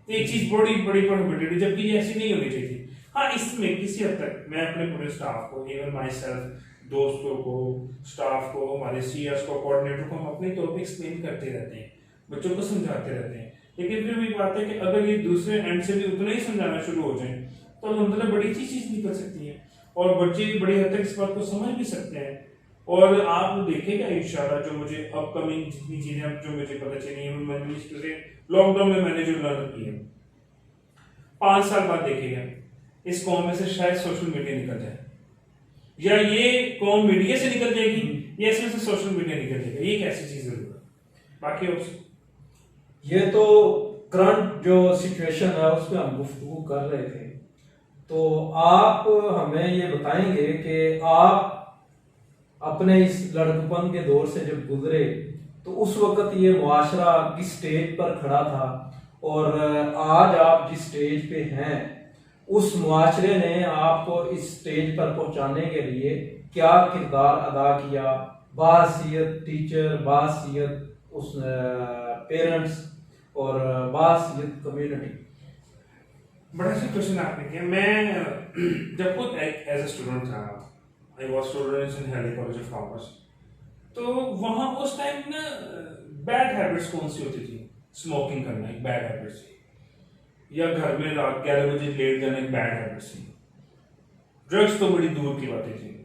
तो एक चीज बड़ी बड़ी प्रोहिबिटेड है, जबकि ऐसी नहीं होनी चाहिए। हाँ, इसमें किसी हद तक मैं अपने पूरे स्टाफ को, इवन माई सेल्फ, दोस्तों को, स्टाफ को, हमारे सीएस को, कोऑर्डिनेटर को हम अपने तौर पे एक्सप्लेन करते रहते हैं, बच्चों को समझाते रहते हैं। लेकिन फिर भी बात है कि अगर ये दूसरे एंड से भी उतना ही समझाना शुरू हो जाए तो अल्हम्दुलिल्लाह बड़ी अच्छी चीज निकल सकती है और बच्चे बड़ी हद तक इस बात को समझ भी सकते हैं। और आप देखेगा इंशाल्लाह जो मुझे अपकमिंग जितनी चीजें जो मुझे पता चली है, मैंने इससे लॉकडाउन में मैंने जो लर्न की है, 5 साल बाद देखेगा इस कौम में से शायद सोशल मीडिया निकल जाए, या ये कौम मीडिया से निकल जाएगी या इसमें से सोशल मीडिया निकल जाएगा। ये एक ऐसी चीज जरूर है। बाकी ये तो करंट जो सिचुएशन है उस पर हम गुफ्तगू कर रहे थे, तो आप हमें ये बताएंगे कि आप अपने इस लड़कपन के दौर से जब गुजरे तो उस वक्त ये मुआशरा किस स्टेज पर खड़ा था और आज आप जिस स्टेज पे हैं उस मुआशरे ने आपको इस स्टेज पर पहुंचाने के लिए क्या किरदार अदा किया? बाहसीयत टीचर, बाहसीयत उस पेरेंट्स और बाहसीयत कम्युनिटी। बड़ा अच्छा क्वेश्चन आपने किया। मैं जब खुद एज ए स्टूडेंट था, I was student in Haley college of commerce, तो वहां उस टाइम ना बैड हैबिट्स कौन सी होती थी? स्मोकिंग करना एक बैड हैबिट थी, या घर में रात 11 बजे लेट जाना एक बैड हैबिट थी, ड्रग्स तो बड़ी दूर की बातें थी,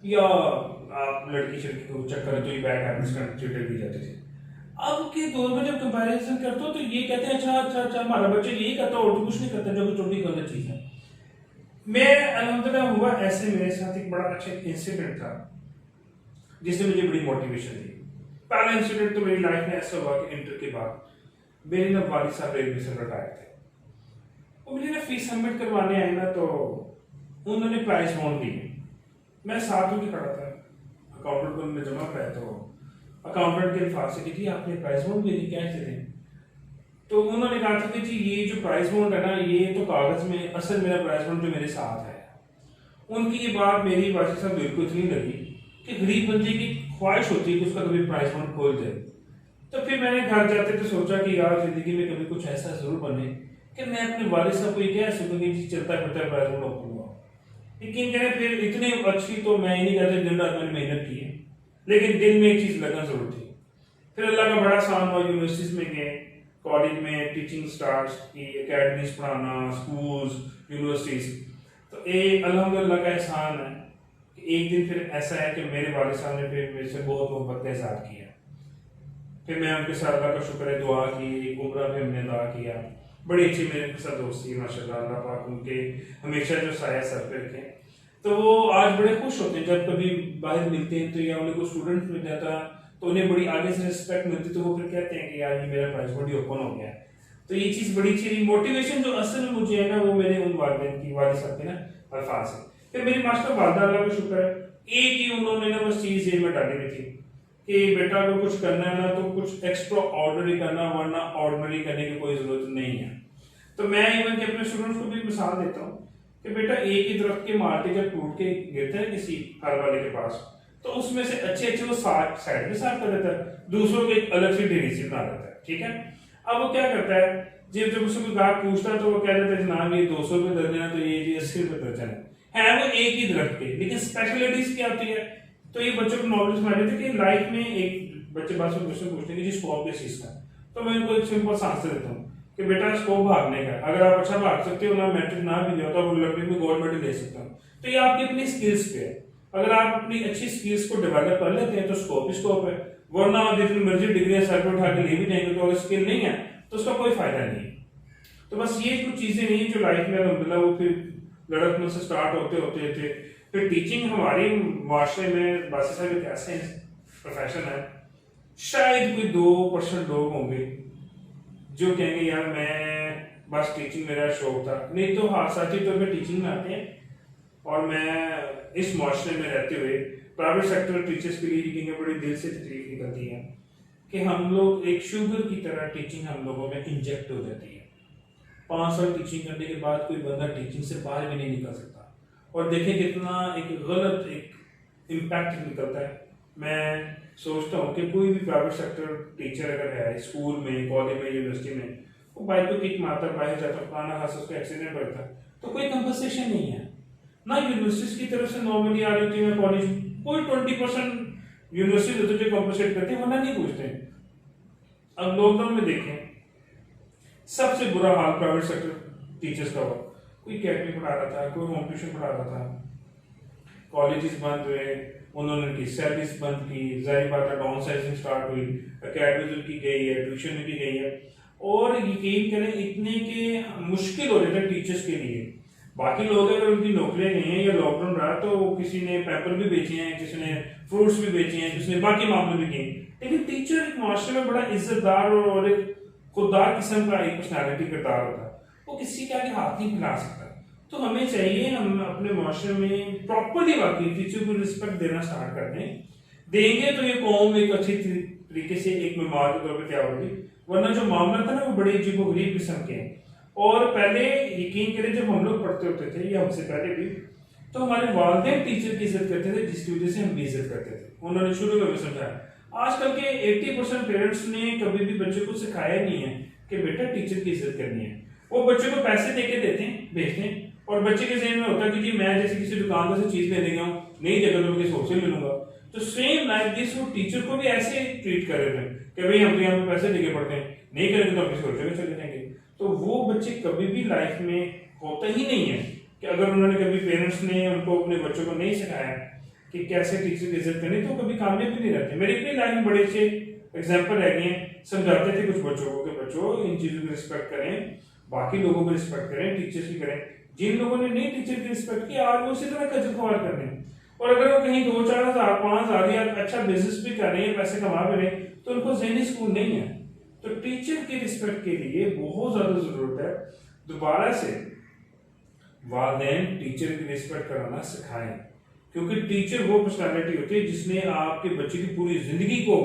या आप लड़की शड़की को चक्कर तो ये बैड हैबिट्स कंसिडर की जाती थी। अब के दौर में जब कंपैरिजन करते हो तो ये कहते हैं अच्छा हमारा बच्चा यही करता और कुछ नहीं करता, जो कि छोटी गलत चीज है। मैं अल्हम्दुलिल्लाह हुआ ऐसे मेरे साथ एक बड़ा अच्छा इंसिडेंट था जिसने मुझे बड़ी मोटिवेशन दी। पहला इंसिडेंट तो मेरी लाइफ में ऐसा हुआ कि इंटर के बाद मेरे ना वालिद साहब रेलवे से रिटायर थे, वो मुझे ना फीस सबमिट करवाने आए ना, तो उन्होंने प्राइस बॉन्ड दिए, मैं साथ होकर खड़ा था, अकाउंटेंट को उन्होंने जमा कराया, तो अकाउंटेंट के अल्फाज से कि जी आपने प्राइस बॉन्ड भेजी कैसे दें, तो उन्होंने कहा था कि जी ये जो प्राइस बॉन्ड है ना, ये तो कागज में असल मेरा प्राइस बॉन्ड जो मेरे साथ है। उनकी ये बात मेरी वालिद साहब बिल्कुल इतनी लगी कि गरीब बंदे की ख्वाहिश होती है कि उसका कभी प्राइस बॉन्ड खोल जाए। तो फिर मैंने घर जाते तो सोचा कि यार जिंदगी में कभी कुछ ऐसा जरूर बने कि मैं अपने वालिद साहब को ये कह सकूं कि जी चलता फिरता प्राइस बॉन्ड ओपन हुआ। लेकिन कह फिर इतनी अच्छी तो मैं ही नहीं कहता, दिन रात मैंने मेहनत की है, लेकिन दिल में एक चीज लगन जरूर थी फिर अल्लाह का बड़ा एहसान हुआ, यूनिवर्सिटीज में गए, कॉलेज में टीचिंग स्टार्ट की, एकेडमीज पढ़ाना, स्कूल्स, यूनिवर्सिटीज। तो एक अल्हम्दुलिल्लाह का एहसान है कि एक दिन फिर ऐसा है कि मेरे वालिद साहब ने फिर मेरे से बहुत मोहब्बत का इजहार किया। फिर मैं उनके साथ अल्लाह का शुक्र है दुआ की, एक उम्रा भी हमने अदा किया। बड़ी अच्छी मेरे साथ दोस्ती है माशाल्लाह, अल्लाह पाक उनके हमेशा जो साया सर पे रखे। तो वो आज बड़े खुश होते हैं जब कभी बाहर मिलते हैं तो, या उन्हें कोई स्टूडेंट मिल जाता तो उन्हें बड़ी आगे से रिस्पेक्ट मिलती, तो वो फिर कहते हैं कि यार ये मेरा प्राइस बड़ी ओपन हो गया है। तो ये चीज़ बड़ी अच्छी मोटिवेशन जो असल में मुझे है ना, वो मेरे उन वालिदैन की, वालिद साहब के ना अल्फाज है। फिर मेरी मास्टर वालदा, अल्लाह का शुक्र है, एक ही उन्होंने ना बस चीज़ ये में डाली हुई थी कि बेटा अगर कुछ करना है ना तो कुछ एक्स्ट्रा ऑर्डिनरी करना, वरना ऑर्डिनरी करने की कोई जरूरत नहीं है। तो मैं इवन के अपने स्टूडेंट्स को भी मिसाल देता हूँ कि बेटा एक ही दरख्त के मारते जब टूट के गिरते हैं किसी फल वाले के पास, तो उसमें से अच्छे अच्छे वो साइड में साफ कर देता है, दूसरों को एक अलग सी ढेरी सी बना देता है, ठीक है। अब वो क्या करता है, जब उससे कोई ग्राहक पूछता है तो वो कह देता है जनाब ये 200 रुपये दर्जन है, तो ये 80 रुपये दर्जन है वो एक ही दरख्त के, लेकिन स्पेशलिटीज क्या होती है। तो ये बच्चों को नॉलेज में आ जाती है कि लाइफ में एक बच्चे बात से क्वेश्चन पूछते हैं कि जी स्कोप किस चीज का, तो मैं इनको एक सिंपल सा आंसर देता हूँ कि बेटा स्कोप भागने का, अगर आप अच्छा भाग सकते हो ना, मैट्रिक ना भी दिया तो आप ओलंपिक में गोल्ड मेडल ले सकते हो। तो ये आपकी अपनी स्किल्स पे है, अगर आप अपनी अच्छी स्किल्स को डेवलप कर लेते हैं तो स्कोप ही स्कोप है, वरना आप जितनी मर्जी डिग्री सर पे उठा के ले भी जाएंगे तो अगर स्किल नहीं है तो उसका कोई फायदा नहीं है। तो बस ये कुछ चीजें नहीं जो लाइफ में अल्हम्दुलिल्लाह वो फिर लड़कपन से स्टार्ट होते होते थे। फिर टीचिंग हमारी माशरे में बासी साहब एक ऐसे प्रोफेशन है, शायद कोई 2% लोग होंगे जो कहेंगे यार मैं बस टीचिंग मेरा शौक था, नहीं तो हाँ साथी तौर पर टीचिंग में आते हैं। और मैं इस माशरे में रहते हुए प्राइवेट सेक्टर टीचर्स के लिए बड़ी दिल से तकलीफ निकलती है कि हम लोग एक शुगर की तरह टीचिंग हम लोगों में इंजेक्ट हो जाती है। 5 साल टीचिंग करने के बाद कोई बंदा टीचिंग से बाहर भी नहीं निकल सकता, और देखें कितना एक गलत एक इम्पैक्ट निकलता है। मैं सोचता हूँ कि कोई भी प्राइवेट सेक्टर टीचर अगर है स्कूल में, कॉलेज में, यूनिवर्सिटी में, वो बाइक को किक मारता बाहर जाता, खाना खास उसका एक्सीडेंट होता है तो कोई कंपनसेशन नहीं है ना यूनिवर्सिटी की तरफ से नॉर्मली आ रही है, कॉलेज कोई 20% यूनिवर्सिटी होते जो कंपनसेट करते हैं, वरना नहीं पूछते। अब लॉकडाउन में देखें सबसे बुरा हाल प्राइवेट सेक्टर टीचर्स का हुआ, कोई अकेडमी पढ़ा रहा था, कोई होम ट्यूशन पढ़ा रहा था, कॉलेजेस बंद हुए, उन्होंने उनकी सैलरीज बंद की, जाहिर बात है डाउन साइजिंग स्टार्ट हुई, अकेडमी उनकी गई है, ट्यूशन उनकी गई है, और यकीन करें इतने के मुश्किल हो रहे थे टीचर्स के लिए। बाकी लोग अगर उनकी नौकरियां नहीं है या लॉकडाउन रहा तो किसी ने पेपर भी बेचे हैं, किसी ने फ्रूट्स भी बेचे हैं, किसी ने बाकी मामले भी किए, लेकिन टीचर एक मास्टर में बड़ा इज्जतदार और एक खुददार किस्म का एक पर्सनैलिटी किरदार होता है, वो किसी के आगे हाथ नहीं फैला सकता। तो हमें चाहिए हम अपने माशरे में प्रॉपरली वाकई टीचर को रिस्पेक्ट देना स्टार्ट कर देंगे तो ये कौम एक अच्छी तरीके से एक मेहमान के तौर पर तैयार होगी, वरना जो मामला था ना वो बड़े अजीबोगरीब किस्म के हैं। और पहले यकीन करें जब हम लोग पढ़ते होते थे या हमसे पहले भी, तो हमारे वालिदैन टीचर की इज्जत करते थे जिसकी वजह से हम भी इज्जत करते थे, उन्होंने शुरू में भी समझाया। आजकल के 80% पेरेंट्स ने कभी भी बच्चे को सिखाया नहीं है कि बेटा टीचर की इज्जत करनी है। वो बच्चे को पैसे देके देते हैं, भेजते हैं, और बच्चे के जहन में होता है कि जी मैं जैसे किसी दुकानदार से चीज लेने गया हूँ, नहीं जगह तो मैं किसी और से ले लूंगा। तो सेम लाइक दिस वो टीचर को भी ऐसे ट्रीट कर रहे थे कि भाई हम तो यहाँ पे पैसे देके पढ़ते हैं, नहीं करेंगे तो हम किसी और जगह चले जाएंगे। तो वो बच्चे कभी भी लाइफ में होता ही नहीं है कि अगर उन्होंने कभी पेरेंट्स ने उनको अपने बच्चों को नहीं सिखाया कि कैसे टीचर की इज्जत करनी, तो कभी कामयाब भी नहीं रहते। मेरी अपनी लाइफ में बड़े अच्छे एग्जाम्पल रह गए हैं, समझाते थे कुछ बच्चों को कि बच्चों इन चीजों की रिस्पेक्ट करें, बाकी लोगों को रिस्पेक्ट करें, टीचर्स की करें। जिन लोगों ने नहीं टीचर की रिस्पेक्ट की आज वो उसी तरह खजल खुआर कर रहे हैं, और अगर वो कहीं 2-4 हज़ार 5,000 या अच्छा बिजनेस भी कर रहे हैं, पैसे कमा भी रहे हैं, तो उनको ज़हनी सुकून नहीं है। तो टीचर की रिस्पेक्ट के लिए बहुत ज्यादा जरूरत है दोबारा से वालिदैन टीचर की रिस्पेक्ट कराना सिखाएं, क्योंकि टीचर वो पर्सनालिटी होती है जिसने आपके बच्चे की पूरी जिंदगी को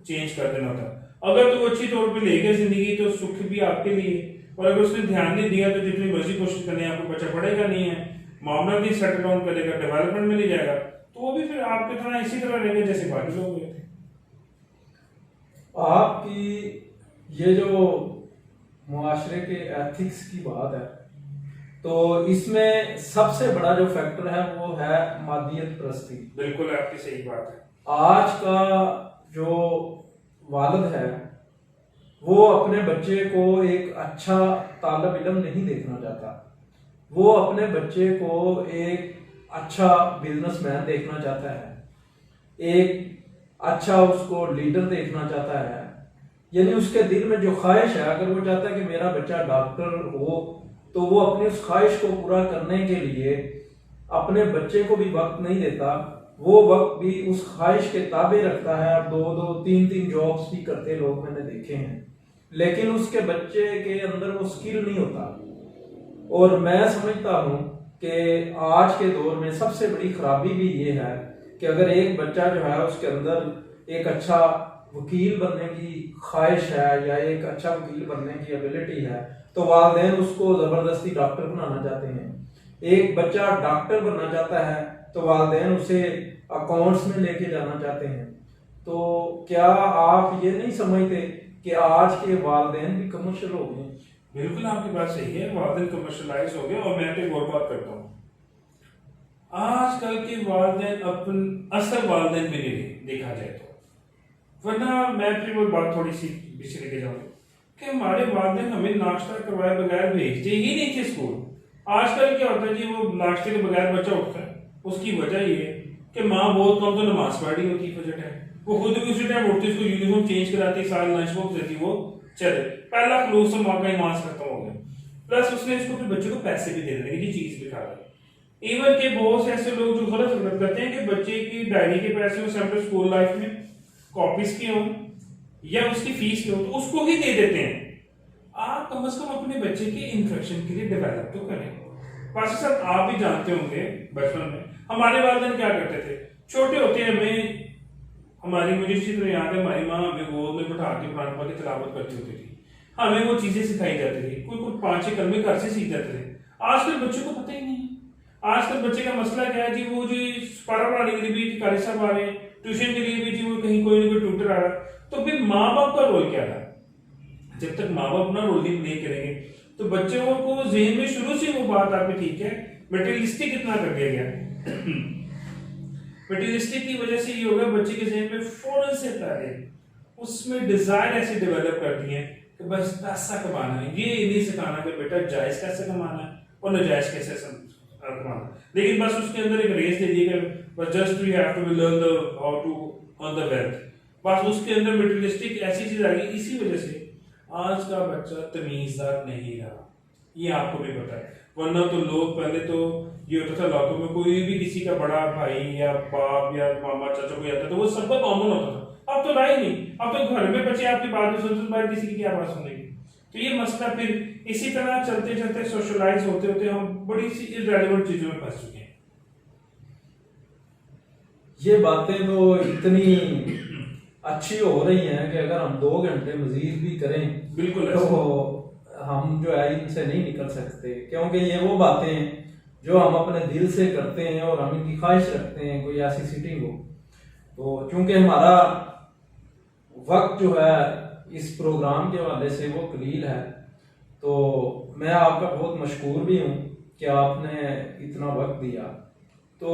चेंज कर देना होता है। अगर तो वो अच्छी तौर पे ले गया जिंदगी तो सुख भी आपके लिए, और अगर उसने ध्यान नहीं दिया तो जितनी मर्जी कोशिश करने आपको बच्चा पढ़ेगा नहीं है, मामला नहीं सेटल डाउन करेगा, डेवलपमेंट में नहीं जाएगा, तो वो भी फिर आपकी तरह इसी तरह रहेगा जैसे बाकी लोग हुए थे। आपकी ये जो मुआशरे के एथिक्स की बात है, तो इसमें सबसे बड़ा जो फैक्टर है वो है मादियत परस्ती। बिल्कुल आपकी सही बात है। आज का जो वालिद है वो अपने बच्चे को एक अच्छा तालिब इल्म नहीं देखना चाहता, वो अपने बच्चे को एक अच्छा बिजनेसमैन देखना चाहता है, एक अच्छा उसको लीडर देखना चाहता है। यानी उसके दिल में जो ख्वाहिश है, अगर वो चाहता है कि मेरा बच्चा डॉक्टर हो, तो वो अपनी उस ख्वाहिश को पूरा करने के लिए अपने बच्चे को भी वक्त नहीं देता, वो वक्त भी उस ख्वाहिश के ताबे रखता है। अब 2-2 3-3 जॉब्स भी करते लोग मैंने देखे हैं, लेकिन उसके बच्चे के अंदर वो स्किल नहीं होता। और मैं समझता हूँ कि आज के दौर में सबसे बड़ी खराबी भी ये है कि अगर एक बच्चा जो है उसके अंदर एक अच्छा वकील बनने की ख्वाहिश है या एक अच्छा वकील बनने की एबिलिटी है, तो वालिदैन उसको ज़बरदस्ती डॉक्टर बनाना चाहते हैं। एक बच्चा डॉक्टर बनना चाहता है तो वालिदैन उसे अकाउंट्स में लेके जाना चाहते हैं। तो क्या आप ये नहीं समझते कि आज के वालिदैन भी कमर्शियल हो गए? बिल्कुल आपकी बात सही है, वालिदैन कमर्शलाइज हो गए। और मैं तो एक और बात करता हूँ, आजकल के वालिदैन अपन असल वालिदैन भी नहीं देखा जाए तो, वरना मैं फिर वो बात थोड़ी सी पीछे लेके जाऊंगा कि हमारे वालिदैन हमें नाश्ता करवाए बगैर भेजते ही नहीं थे स्कूल। आजकल क्या होता है जी, वो नाश्ते के बगैर बच्चा उठता है, उसकी वजह ये है कि माँ बहुत कम तो नमाज पढ़ रही होती है फजर टाइम, वो खुद भी उसी टाइम उठती, उसको यूनिफॉर्म चेंज कराती, साल लंच बॉक्स देती, वो चले पहला खलूस तो माँ का ईमान खत्म हो गया। प्लस उसने इसको फिर बच्चे को पैसे भी दे देने की चीज भी खा रही। इवन के बहुत से ऐसे लोग जो गलत गलत करते हैं कि बच्चे की डायरी के पैसे हो, सेपरेट स्कूल लाइफ में कॉपीज के हों या उसकी फीस के हो, तो उसको ही दे देते हैं। आप कम से कम अपने बच्चे के इंट्रोडक्शन के लिए डेवलप तो करें। पास साहब आप भी जानते होंगे बचपन में हमारे वालिदैन क्या करते थे, छोटे होते हमें हमारी मुझे इसी तरह याद है, हमारी माँ हमें गोद में बैठा के कुरान पाक की तिलावत करती होती थी, हमें वो चीजें सिखाई जाती थी, कोई कोई 5-6 कलमे घर से सीख जाते थे। आजकल बच्चों को पता ही नहीं है। आजकल बच्चे का मसला क्या है जी, वो जी पारा पढ़ाने के लिए भी कारी साहब आ रहे हैं, ट्यूशन के लिए भी जी वो कहीं कोई ना कोई ट्यूटर आ रहा है। तो फिर माँ बाप का रोल क्या है? जब तक माँ बाप अपना रोल नहीं करेंगे तो बच्चों को जेहन में शुरू से वो बात आपकी ठीक है, मटेरियलिस्टिक कितना कर दिया गया। मटेरियलिस्टिक की वजह से ये होगा बच्चे के जेहन में फौरन से पहले उसमें डिजायर ऐसे डेवलप कर दी है कि बस पैसा कमाना है, ये नहीं सिखाना कि बेटा जायज कैसे कमाना है और नाजायज कैसे कमाना, लेकिन बस उसके अंदर एक रेस दे दी कि बस just you have to learn the how to earn the wealth, बस उसके अंदर मटेरियलिस्टिक ऐसी चीज आ गई। इसी वजह से आज का बच्चा तमीजदार नहीं रहा, ये आपको भी पता है। वरना तो लोग पहले तो ये होता था लाखों में कोई भी किसी का बड़ा भाई या बाप या मामा चाचा कोई आता तो वो सबका कॉमन होता था। अब तो रहा ही नहीं, अब तो घर में बच्चे आपकी बात नहीं सुनते, बाहर किसी की क्या बात सुनेगी। तो ये मसला फिर इसी तरह चलते चलते सोशलाइज होते होते हम बड़ी सी इररिलेवेंट चीजों में फंस चुके हैं। ये बातें तो इतनी अच्छी हो रही हैं कि अगर हम 2 घंटे मजीद भी करें बिल्कुल तो हम जो है इनसे नहीं निकल सकते, क्योंकि ये वो बातें हैं जो हम अपने दिल से करते हैं और हम इनकी ख्वाहिश रखते हैं कोई ऐसी सिटिंग हो। तो चूंकि हमारा वक्त जो है इस प्रोग्राम के हवाले से वो कलील है, तो मैं आपका बहुत मशकूर भी हूँ कि आपने इतना वक्त दिया। तो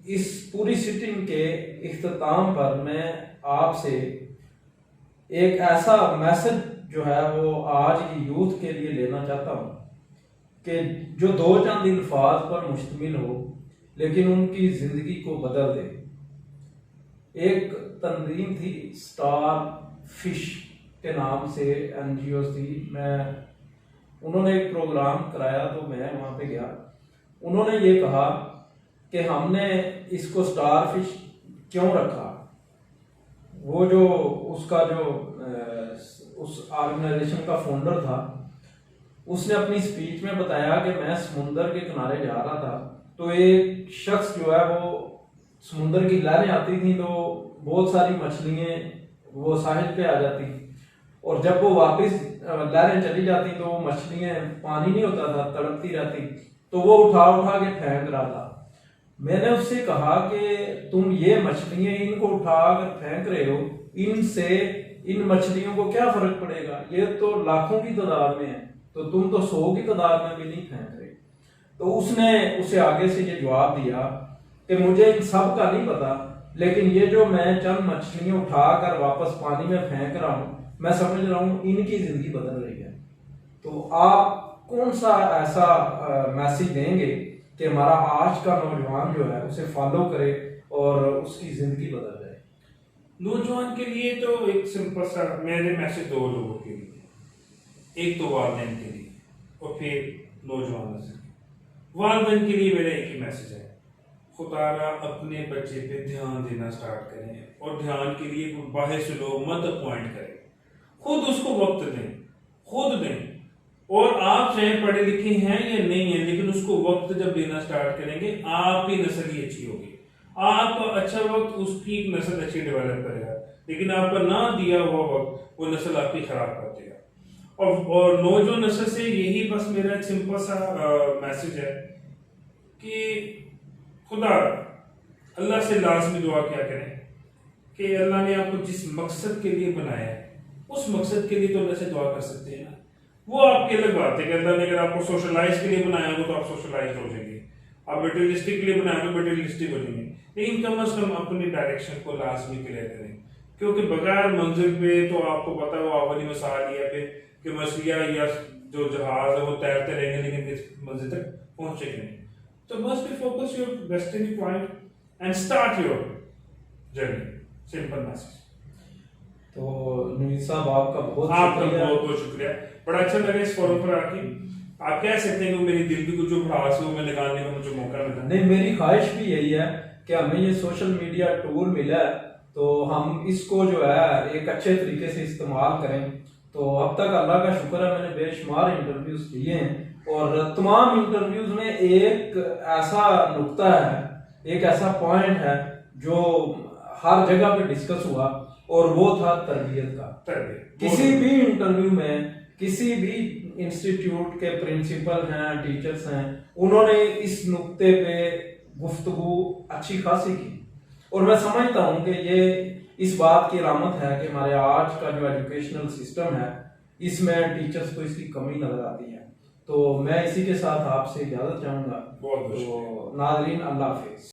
इस पूरी सिटिंग के इख्तिताम पर मैं आपसे एक ऐसा मैसेज जो है वो आज की यूथ के लिए लेना चाहता हूँ कि जो 2 चंद अल्फाज पर मुश्तमिल हो लेकिन उनकी जिंदगी को बदल दे। एक तंजीम थी स्टार फिश के नाम से, एनजीओ थी, उन्होंने एक प्रोग्राम कराया तो मैं वहां पे गया। उन्होंने ये कहा कि हमने इसको स्टार फिश क्यों रखा। वो जो उसका जो उस ऑर्गेनाइजेशन का फाउंडर था, उसने अपनी स्पीच में बताया कि मैं समुंदर के किनारे जा रहा था तो एक शख्स जो है वो समुंदर की लहरें आती थी तो बहुत सारी मछलियां वो साहिल पे आ जाती, और जब वो वापस लहरें चली जाती तो मछलियां, पानी नहीं होता था, तड़पती रहती, तो वो उठा उठा के फेंक रहा था। मैंने उससे कहा कि तुम ये मछलियां इनको उठा कर फेंक रहे हो, इनसे इन मछलियों को क्या फर्क पड़ेगा, ये तो लाखों की तादाद में है, तो तुम तो 100 की तादाद में भी नहीं फेंक रहे। तो उसने उसे आगे से ये जवाब दिया कि मुझे इन सब का नहीं पता, लेकिन ये जो मैं चंद मछलियां उठाकर वापस पानी में फेंक रहा हूँ, मैं समझ रहा हूँ इनकी जिंदगी बदल रही है। तो आप कौन सा ऐसा मैसेज देंगे कि हमारा आज का नौजवान जो है उसे फॉलो करे और उसकी जिंदगी बदल जाए? नौजवान के लिए तो एक सिंपल सा मेरे मैसेज दो लोगों के लिए, एक तो वालिदैन के लिए और फिर नौजवान नस्ल के। वालिदैन के लिए मेरा एक ही मैसेज है, खुदारा अपने बच्चे पे ध्यान देना स्टार्ट करें और ध्यान के लिए बाहर से लोग मत अपॉइंट करें, खुद उसको वक्त दें, खुद दें। और आप चाहे पढ़े लिखे हैं या नहीं है, लेकिन उसको वक्त जब देना स्टार्ट करेंगे आपकी नस्ल ही अच्छी होगी। आप अच्छा वक्त उसकी नस्ल अच्छी डेवलप करेगा, लेकिन आपका ना दिया हुआ वक्त वो नस्ल आपकी खराब कर देगा। और नौजवान नस्ल से यही बस मेरा एक सिंपल सा मैसेज है कि खुदा अल्लाह से लाजमी दुआ क्या करें कि अल्लाह ने आपको जिस मकसद के लिए बनाया है उस मकसद के लिए तो अल्लाह से दुआ कर सकते हैं ना। वो आपकी अलग बात है कि अल्लाह ने अगर आपको सोशलाइज के लिए बनाया हो तो आप सोशलाइज हो जाएंगे, आप मटेरियलिस्टिक के लिए बनाए तो मटेरियलिस्टिक हो जाएंगे, लेकिन कम अज कम अपनी डायरेक्शन को लाजमी क्लियर करें। क्योंकि बगैर मंजिल पे तो आपको पता है वो आवली मसाल है पे कि मछलियाँ या जो जहाज है वो तैरते रहेंगे लेकिन किस मंजिल तक पहुंचेंगे नहीं। तो must be focus your destiny point and start your journey, simple message. तो नवीद साहब आपका बहुत बहुत शुक्रिया, बड़ा अच्छा लगा इस फोरम पर आके। आप कह सकते हैं कि मेरी दिल की कुछ जो भड़ास है वो मैं निकालने का मुझे मौका मिला। नहीं, मेरी ख्वाहिश भी यही है कि हमें ये सोशल मीडिया टूल मिला है तो हम इसको जो है एक अच्छे तरीके से इस्तेमाल करें। तो अब तक अल्लाह का शुक्र है मैंने बेशुमार इंटरव्यूज किए हैं और तमाम इंटरव्यूज में एक ऐसा नुक्ता है, एक ऐसा पॉइंट है जो हर जगह पे डिस्कस हुआ और वो था तरबियत का। किसी भी इंटरव्यू में किसी भी इंस्टीट्यूट के प्रिंसिपल हैं, टीचर्स हैं, उन्होंने इस नुक्ते पे गुफ्तगू अच्छी खासी की और मैं समझता हूं कि ये इस बात की अलामत है कि हमारे आज का जो एजुकेशनल सिस्टम है इसमें टीचर्स को इसकी कमी नजर आती है। तो मैं इसी के साथ आपसे इजाजत चाहूंगा। बहुत तो नाज़रीन, अल्लाह हाफिज।